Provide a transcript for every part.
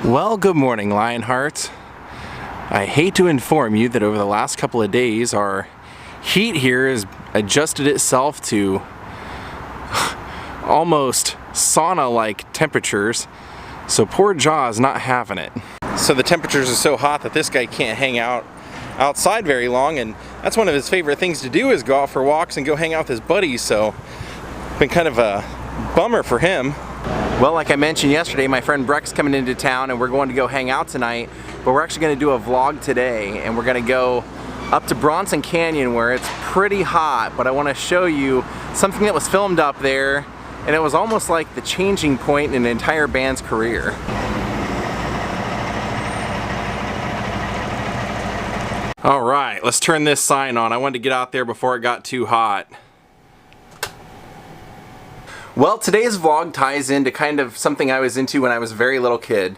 Well, good morning, Lionhearts. I hate to inform you that over the last couple of days our heat here has adjusted itself to almost sauna-like temperatures, so poor Jaw's not having it. So the temperatures are so hot that this guy can't hang out outside very long, and that's one of his favorite things to do is go out for walks and go hang out with his buddies, so it's been kind of a bummer for him. Well, like I mentioned yesterday, my friend Breck's coming into town and we're going to go hang out tonight, but we're actually going to do a vlog today and we're going to go up to Bronson Canyon where it's pretty hot, but I want to show you something that was filmed up there, and it was almost like the changing point in an entire band's career. All right, let's turn this sign on. I wanted to get out there before it got too hot. Well, today's vlog ties into kind of something I was into when I was a very little kid.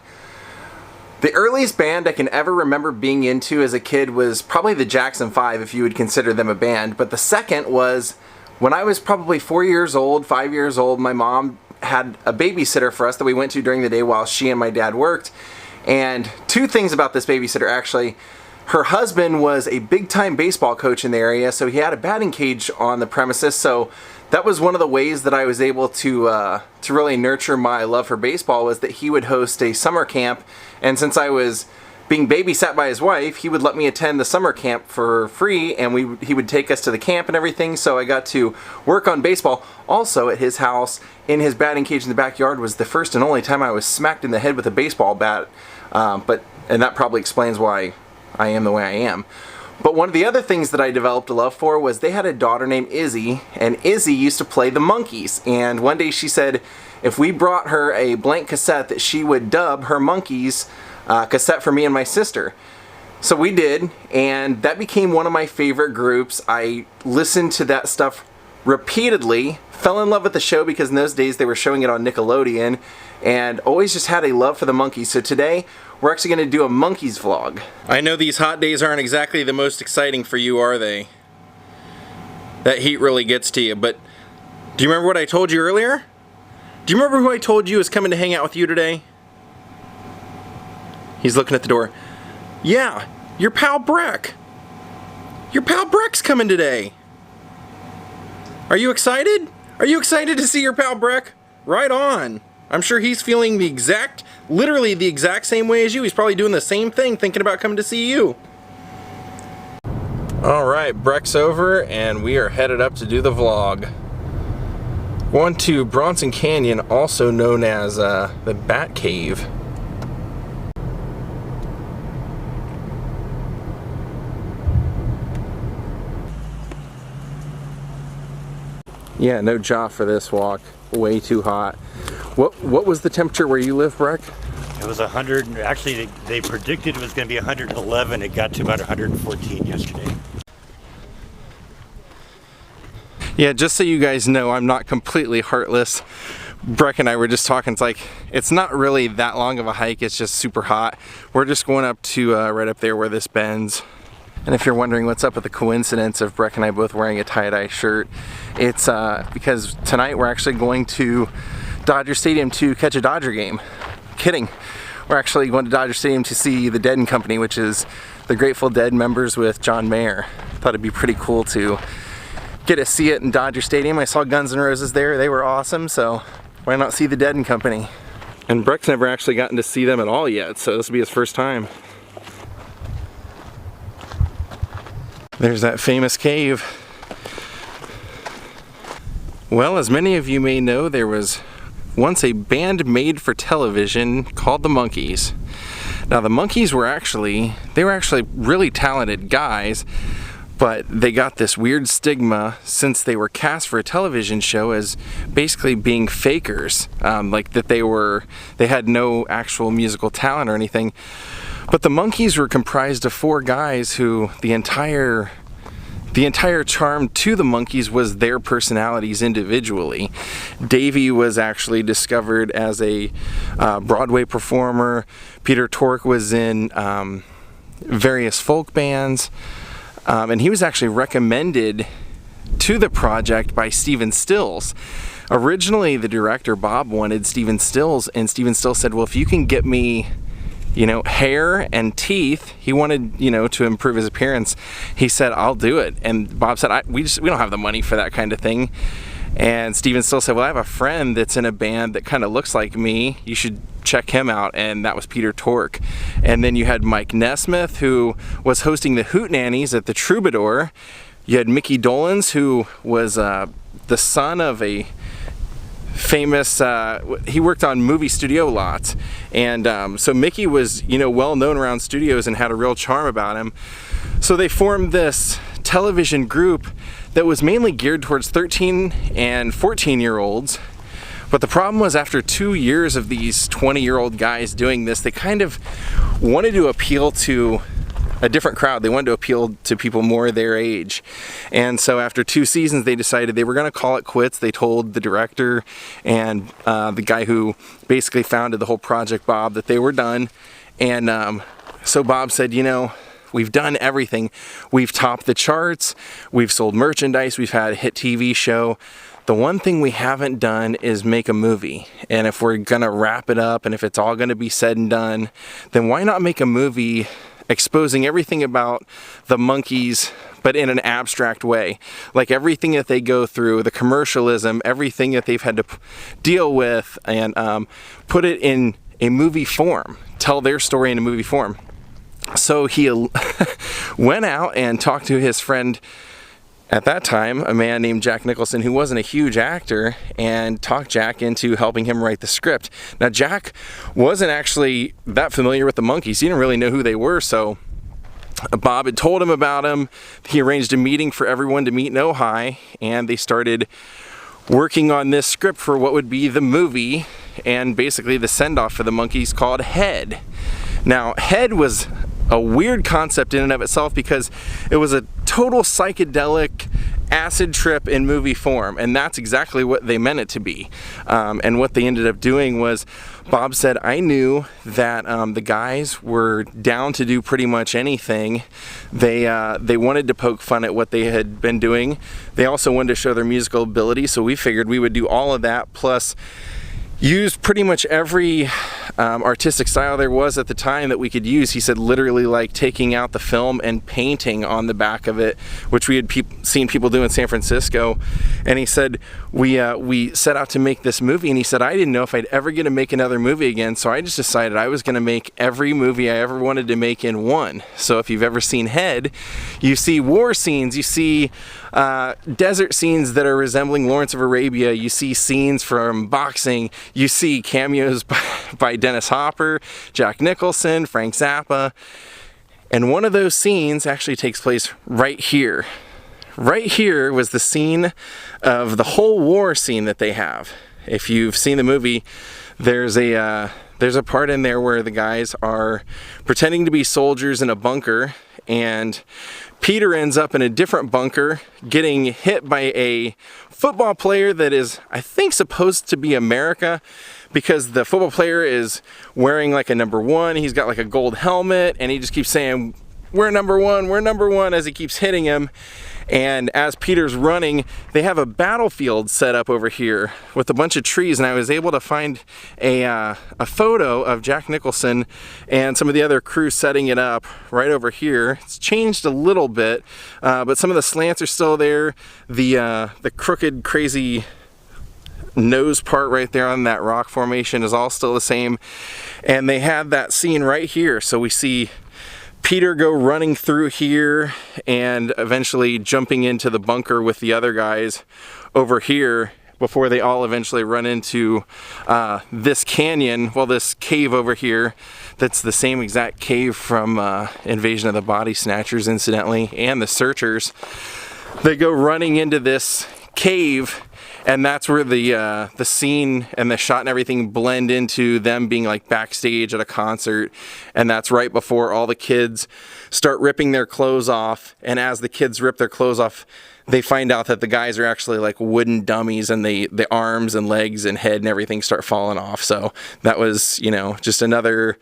The earliest band I can ever remember being into as a kid was probably the Jackson 5, if you would consider them a band. But the second was when I was probably 4 years old, 5 years old, my mom had a babysitter for us that we went to during the day while she and my dad worked. And two things about this babysitter actually. Her husband was a big-time baseball coach in the area, so he had a batting cage on the premises, so that was one of the ways that I was able to really nurture my love for baseball, was that he would host a summer camp, and since I was being babysat by his wife, he would let me attend the summer camp for free, and he would take us to the camp and everything, so I got to work on baseball. Also, at his house, in his batting cage in the backyard, was the first and only time I was smacked in the head with a baseball bat, and that probably explains why I am the way I am. But one of the other things that I developed a love for was they had a daughter named Izzy, and Izzy used to play the Monkees. And one day she said if we brought her a blank cassette that she would dub her Monkees cassette for me and my sister. So we did, and that became one of my favorite groups. I listened to that stuff repeatedly, fell in love with the show because in those days they were showing it on Nickelodeon, and always just had a love for the Monkees. So today we're actually going to do a Monkees vlog. I know these hot days aren't exactly the most exciting for you, are they? That heat really gets to you, but do you remember what I told you earlier? Do you remember who I told you is coming to hang out with you today? He's looking at the door. Yeah, your pal Breck. Your pal Breck's coming today. Are you excited? Are you excited to see your pal Breck? Right on. I'm sure he's feeling literally the exact same way as you. He's probably doing the same thing, thinking about coming to see you. Alright, Breck's over, and we are headed up to do the vlog. Going to Bronson Canyon, also known as the Bat Cave. Yeah, no jaw for this walk. Way too hot. What was the temperature where you live, Breck? It was 100. Actually, they predicted it was going to be 111. It got to about 114 yesterday. Yeah, just so you guys know, I'm not completely heartless. Breck and I were just talking. It's like, it's not really that long of a hike. It's just super hot. We're just going up to right up there where this bends. And if you're wondering what's up with the coincidence of Breck and I both wearing a tie-dye shirt, it's because tonight we're actually going to Dodger Stadium to catch a Dodger game. Kidding. We're actually going to Dodger Stadium to see the Dead and Company, which is the Grateful Dead members with John Mayer. Thought it'd be pretty cool to get to see it in Dodger Stadium. I saw Guns N' Roses there. They were awesome, so why not see the Dead and Company? And Breck's never actually gotten to see them at all yet, so this will be his first time. There's that famous cave. Well, as many of you may know, there was once a band made for television called the Monkees. Now the Monkees were actually really talented guys, but they got this weird stigma since they were cast for a television show as basically being fakers, like that they had no actual musical talent or anything. But the Monkees were comprised of four guys who the entire charm to the Monkees was their personalities individually. Davey was actually discovered as a Broadway performer. Peter Tork was in various folk bands. And he was actually recommended to the project by Stephen Stills. Originally, the director, Bob, wanted Stephen Stills, and Stephen Stills said, well, if you can get me hair and teeth. He wanted, to improve his appearance. He said, I'll do it. And Bob said, we don't have the money for that kind of thing. And Steven still said, well, I have a friend that's in a band that kind of looks like me. You should check him out. And that was Peter Tork. And then you had Mike Nesmith, who was hosting the Hootenannies at the Troubadour. You had Mickey Dolenz, who was the son of a famous, he worked on movie studio lots. And so Mickey was, well known around studios and had a real charm about him. So they formed this television group that was mainly geared towards 13 and 14-year-olds. But the problem was, after 2 years of these 20-year-old guys doing this, they kind of wanted to appeal to a different crowd. They wanted to appeal to people more their age. And so after 2 seasons, they decided they were going to call it quits. They told the director and the guy who basically founded the whole project, Bob, that they were done. And so Bob said, we've done everything. We've topped the charts. We've sold merchandise. We've had a hit TV show. The one thing we haven't done is make a movie. And if we're going to wrap it up, and if it's all going to be said and done, then why not make a movie exposing everything about the Monkees, but in an abstract way? Like everything that they go through, the commercialism, everything that they've had to deal with, and put it in a movie form. Tell their story in a movie form. So he went out and talked to his friend at that time, a man named Jack Nicholson, who wasn't a huge actor, and talked Jack into helping him write the script. Now, Jack wasn't actually that familiar with the Monkees. He didn't really know who they were, so Bob had told him about him. He arranged a meeting for everyone to meet in Ojai, and they started working on this script for what would be the movie, and basically the send-off for the Monkees, called Head. Now, Head was a weird concept in and of itself, because it was a total psychedelic acid trip in movie form, and that's exactly what they meant it to be. And what they ended up doing was, Bob said, I knew that the guys were down to do pretty much anything. They wanted to poke fun at what they had been doing. They also wanted to show their musical ability, so we figured we would do all of that, plus use pretty much every artistic style there was at the time that we could use. He said literally like taking out the film and painting on the back of it, which we had seen people do in San Francisco. And he said, we set out to make this movie, and he said, I didn't know if I'd ever get to make another movie again, so I just decided I was going to make every movie I ever wanted to make in one. So if you've ever seen Head, you see war scenes, you see desert scenes that are resembling Lawrence of Arabia, you see scenes from boxing, you see cameos by Dennis Hopper, Jack Nicholson, Frank Zappa, and one of those scenes actually takes place right here. Right here was the scene of the whole war scene that they have. If you've seen the movie, there's a part in there where the guys are pretending to be soldiers in a bunker, and Peter ends up in a different bunker getting hit by a football player that is, I think, supposed to be America, because the football player is wearing like a number 1. He's got like a gold helmet, and he just keeps saying, we're number 1, as he keeps hitting him. And as Peter's running, they have a battlefield set up over here with a bunch of trees, and I was able to find a photo of Jack Nicholson and some of the other crew setting it up right over here. It's changed a little bit, but some of the slants are still there. The crooked, crazy nose part right there on that rock formation is all still the same. And they had that scene right here, so we see Peter go running through here and eventually jumping into the bunker with the other guys over here before they all eventually run into this canyon, well, this cave over here that's the same exact cave from Invasion of the Body Snatchers, incidentally, and the Searchers. They go running into this cave, and that's where the scene and the shot and everything blend into them being like backstage at a concert. And that's right before all the kids start ripping their clothes off. And as the kids rip their clothes off, they find out that the guys are actually like wooden dummies, and the arms and legs and head and everything start falling off. So that was, just another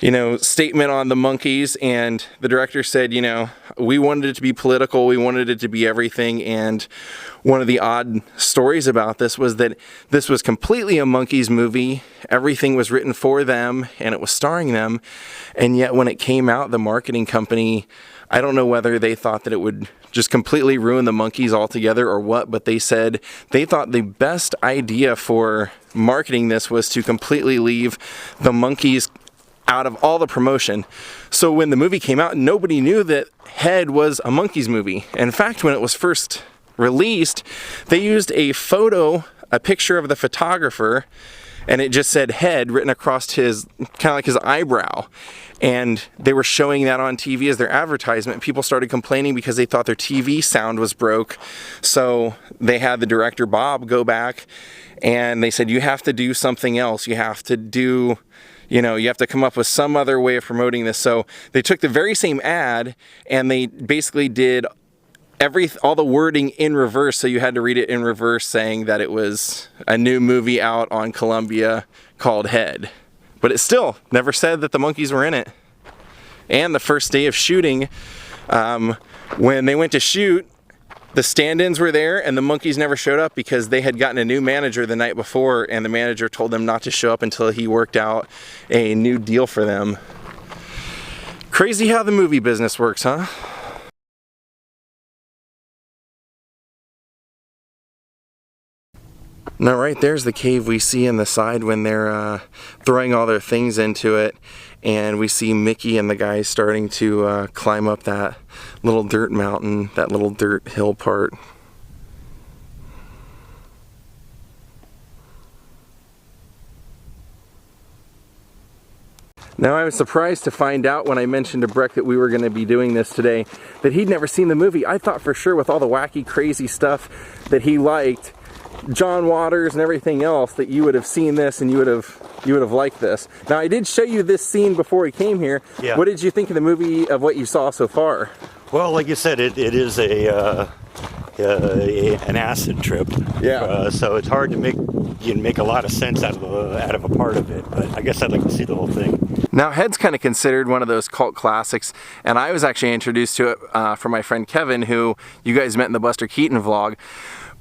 statement on the Monkees, and the director said, we wanted it to be political, we wanted it to be everything, and one of the odd stories about this was that this was completely a Monkees movie. Everything was written for them, and it was starring them, and yet when it came out, the marketing company, I don't know whether they thought that it would just completely ruin the Monkees altogether or what, but they said they thought the best idea for marketing this was to completely leave the Monkees out of all the promotion. So when the movie came out, nobody knew that Head was a Monkees movie. In fact, when it was first released, they used a picture of the photographer, and it just said Head written across his, kind of like his eyebrow. And they were showing that on TV as their advertisement. People started complaining because they thought their TV sound was broke. So they had the director, Bob, go back, and they said, you have to do something else. You have to do, you have to come up with some other way of promoting this. So they took the very same ad and they basically did all the wording in reverse. So you had to read it in reverse, saying that it was a new movie out on Columbia called Head. But it still never said that the Monkees were in it. And the first day of shooting, when they went to shoot, the stand-ins were there and the Monkees never showed up because they had gotten a new manager the night before, and the manager told them not to show up until he worked out a new deal for them. Crazy how the movie business works, huh? Now right there's the cave we see in the side when they're throwing all their things into it, and we see Mickey and the guys starting to climb up that little dirt mountain, that little dirt hill part. Now I was surprised to find out when I mentioned to Breck that we were going to be doing this today that he'd never seen the movie. I thought for sure with all the wacky crazy stuff that he liked, John Waters and everything else, that you would have seen this and you would have liked this. Now I did show you this scene before he came here. Yeah. What did you think of the movie, of what you saw so far? Well, like you said, it is an acid trip. Yeah. So it's hard to make a lot of sense out of a part of it. But I guess I'd like to see the whole thing. Now Head's kind of considered one of those cult classics, and I was actually introduced to it from my friend Kevin, who you guys met in the Buster Keaton vlog.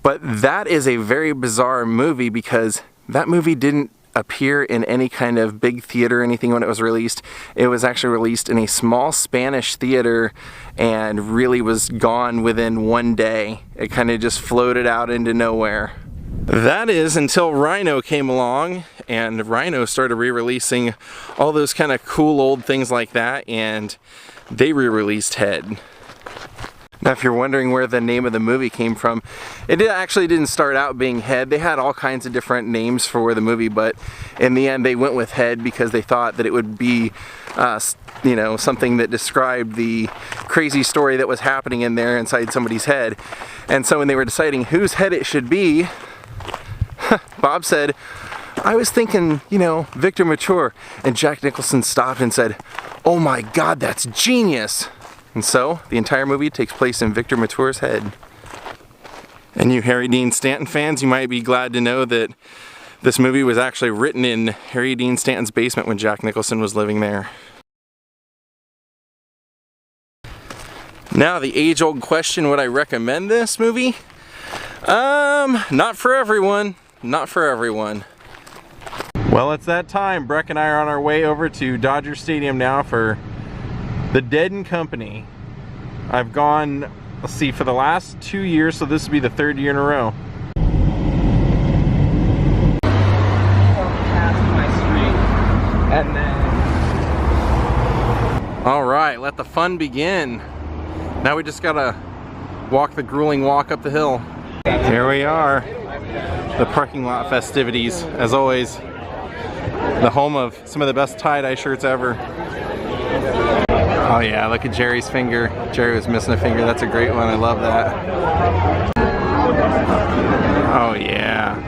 But that is a very bizarre movie because that movie didn't appear in any kind of big theater or anything when it was released. It was actually released in a small Spanish theater and really was gone within one day. It kind of just floated out into nowhere. That is until Rhino came along, and Rhino started re-releasing all those kind of cool old things like that, and they re-released Head. Now if you're wondering where the name of the movie came from, it actually didn't start out being Head. They had all kinds of different names for the movie, but in the end they went with Head because they thought that it would be something that described the crazy story that was happening in there inside somebody's head. And so when they were deciding whose head it should be, Bob said, I was thinking, Victor Mature. And Jack Nicholson stopped and said, oh my God, that's genius. And so, the entire movie takes place in Victor Mature's head. And you Harry Dean Stanton fans, you might be glad to know that this movie was actually written in Harry Dean Stanton's basement when Jack Nicholson was living there. Now, the age-old question, would I recommend this movie? Not for everyone. Not for everyone. Well, it's that time. Breck and I are on our way over to Dodger Stadium now for The Dead & Company. I've gone, let's see, for the last 2 years, so this will be the 3rd year in a row. Alright, let the fun begin. Now we just gotta walk the grueling walk up the hill. Here we are. The parking lot festivities, as always. The home of some of the best tie-dye shirts ever. Oh yeah, look at Jerry's finger. Jerry was missing a finger. That's a great one. I love that. Oh yeah.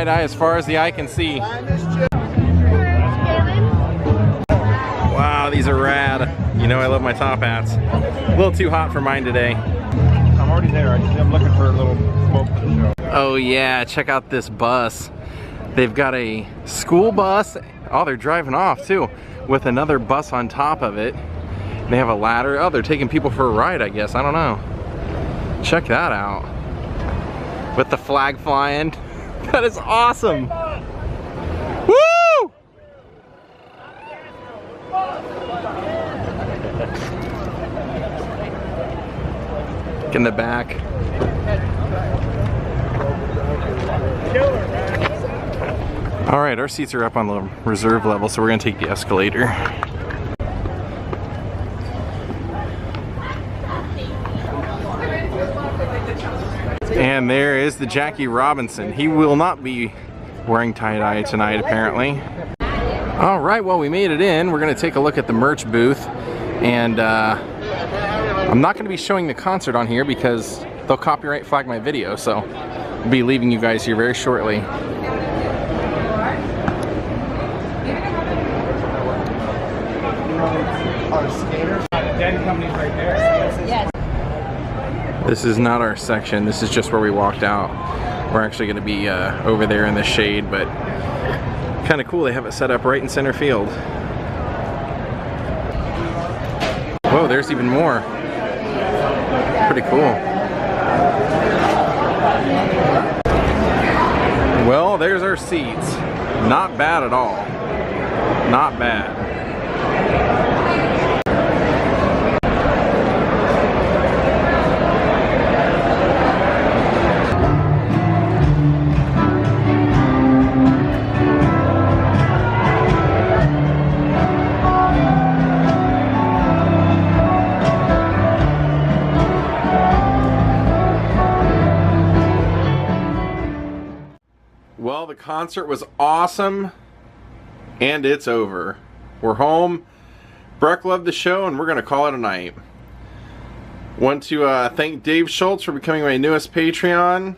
tie-dye as far as the eye can see. Wow, these are rad. You know I love my top hats. A little too hot for mine today. I'm already there. I'm looking for a little smoke for the show. Oh yeah, check out this bus. They've got a school bus. Oh, they're driving off too, with another bus on top of it. They have a ladder. Oh, they're taking people for a ride, I guess. I don't know. Check that out. With the flag flying. That is awesome. Woo! Get in the back. All right, our seats are up on the reserve level, so we're gonna take the escalator. And there is the Jackie Robinson. He will not be wearing tie-dye tonight, apparently. All right, well, we made it in. We're gonna take a look at the merch booth. And I'm not gonna be showing the concert on here because they'll copyright flag my video, so I'll be leaving you guys here very shortly. This is not our section. This is just where we walked out. We're actually going to be over there in the shade, but kind of cool. They have it set up right in center field. Whoa, there's even more. Pretty cool. Well, there's our seats. Not bad at all. Not bad. Well, the concert was awesome, and it's over. We're home. Breck loved the show, and we're going to call it a night. Want to thank Dave Schultz for becoming my newest Patreon.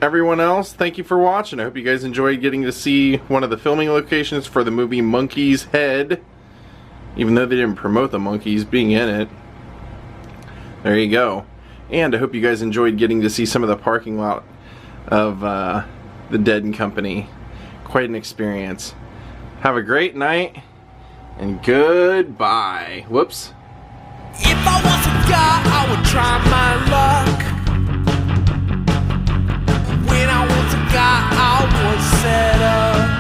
Everyone else, thank you for watching. I hope you guys enjoyed getting to see one of the filming locations for the movie Monkees Head, even though they didn't promote the Monkees being in it. There you go. And I hope you guys enjoyed getting to see some of the parking lot of the Dead & Company. Quite an experience. Have a great night, and goodbye. Whoops. If I was a guy, I would try my luck. When I was a guy, I was set up.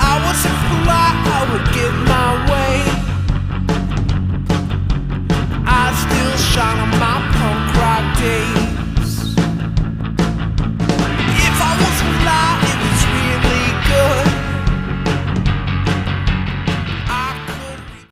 I was a fool, I would get